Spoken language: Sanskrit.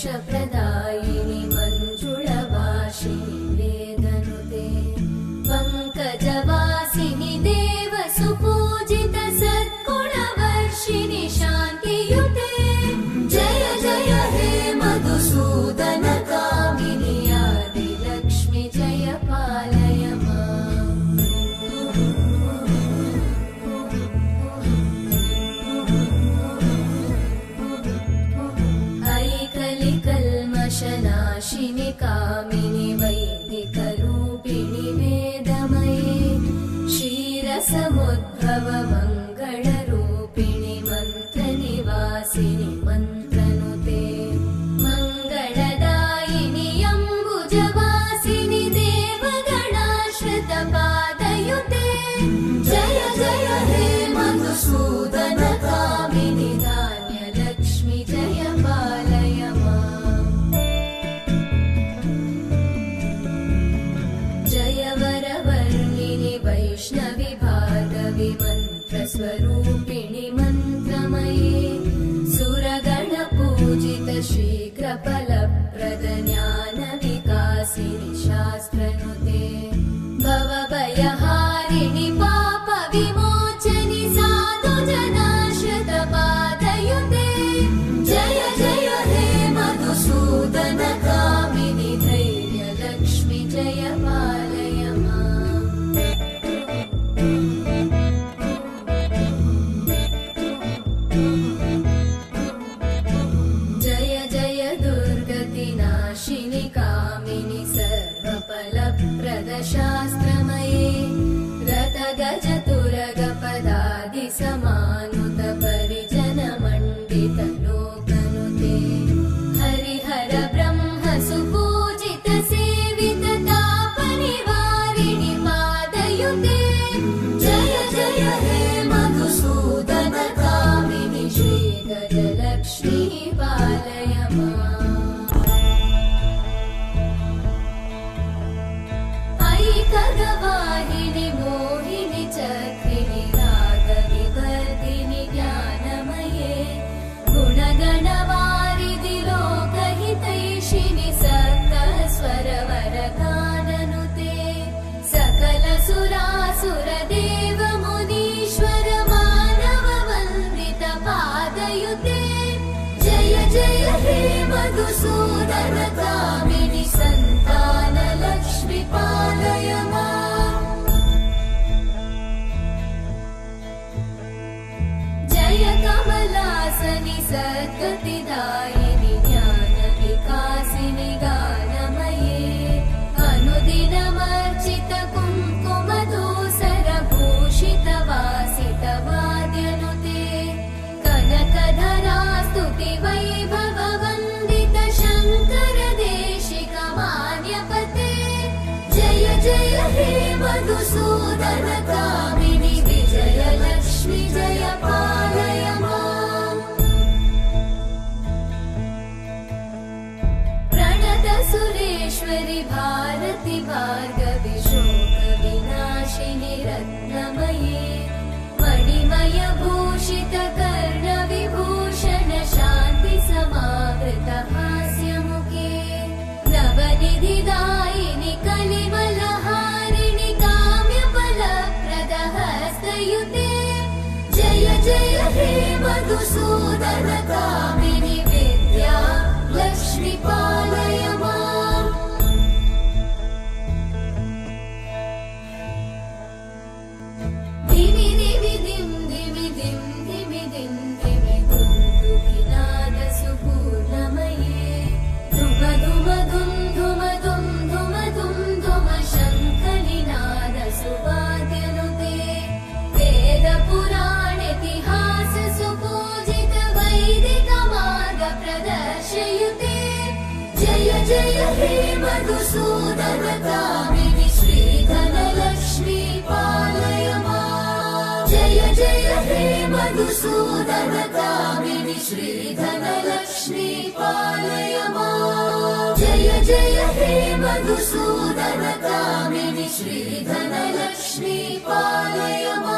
मोक्षप्रदायिनि मञ्जुळवासिनि वेदनुते पङ्कजवासिनि देवसुपूजित सद्गुणवर्षिणि शान्तियुते जय जय हे मधुसूदन कामिनि आदिलक्ष्मि जय पालय माम् ऐकलिकल्मषनाशिनि कामिनि वैदिकरूपिणि वेदमये क्षीरसमुद्भव मङ्गलरूपिणि मन्त्रनिवासिनि मन्त्रनुते मङ्गलदायिनि अम्बुजवासिनि देवगणाश्रितपादयुते जय जय हे मधुसूदन कामिनि धान्यलक्ष्मि जय पालय माम् जय वरवर्णिनि वैष्णवि भार्गवि मन्त्रस्वरूपिणि मन्त्रमये सुरगणपूजित शीघ्रफलप्रद ज्ञानविकासिनि शास्त्रनुते भवभयहारिणि पापविमोचनि साधुजनाश्रितपादयुते जय जय हे मधुसूदन कामिनि धैर्यलक्ष्मि जय पालय माम् जय जय दुर्गतिनाशिनि कामिनि सर्वफलप्रद शास्त्रमये रथगजतुरगपदादिसमानुत परिजनमण्डित लोकनुते हरिहर ब्रह्म सुपूजित सेवित तापनिवारिणि पादयुते जय जय हे मधुसूदन कामिनि श्रीगजलक्ष्मी पालय माम् ऐकगवाहिनि मोहिनि चक्रिणि रागविवर्धिनि ज्ञानमये गुणगणवारिधि लोकहितैषिणि सप्तस्वरवरगाननुते सकलसुरासुरदेव मुनीश्वर मानववन्दित पादयुते जय जय हे मधुसूदन कामिनि सन्तानलक्ष्मि पालय माम् जय कमलासनि सद्गतिदायिनि ज्ञानविकासिनि गानमये अनुदिनमर्चित कुङ्कुमधूसरभूषितवासित वाद्यनुते कनकधरा स्तुति वैभववन्दित शङ्कर देशिक मान्यपते जय जय हे मधुसूदन कामिनि विजयलक्ष्मि जय पालय माम् प्रणत सुरेश्वरि भारति भार्गवि शोकविनाशिनि रत्नमये मणिमय भूषित कर्णविभूषण शान्ति समावृत हास्यमुखे नवनिधिदायिनि कलिमलहारिणि काम्यफलप्रद हस्तयुते जय जय हे मधुसूदन कामिनि विद्या लक्ष्मि पालय माम् धिमि धिमि धिं धिमि धिं धिमि धिं धिमि धुं धुमिनाद सुपूर्णमये धुम धुम धुं धुम धुं धुम धुं धुम शङ्खनिनाद सुवाद्यनुते वेद पुराणेतिहास सुपूजित वैदिक मार्ग प्रदर्शयुते जय जय हे मधुसूदन कामिनि श्रीधनलक्ष्मी पालय माम् जय जय हे मधुसूदन कामिनि श्रीधनलक्ष्मी पालय माम् जय जय हे मधुसूदन कामिनि श्रीधनलक्ष्मी पालय माम्।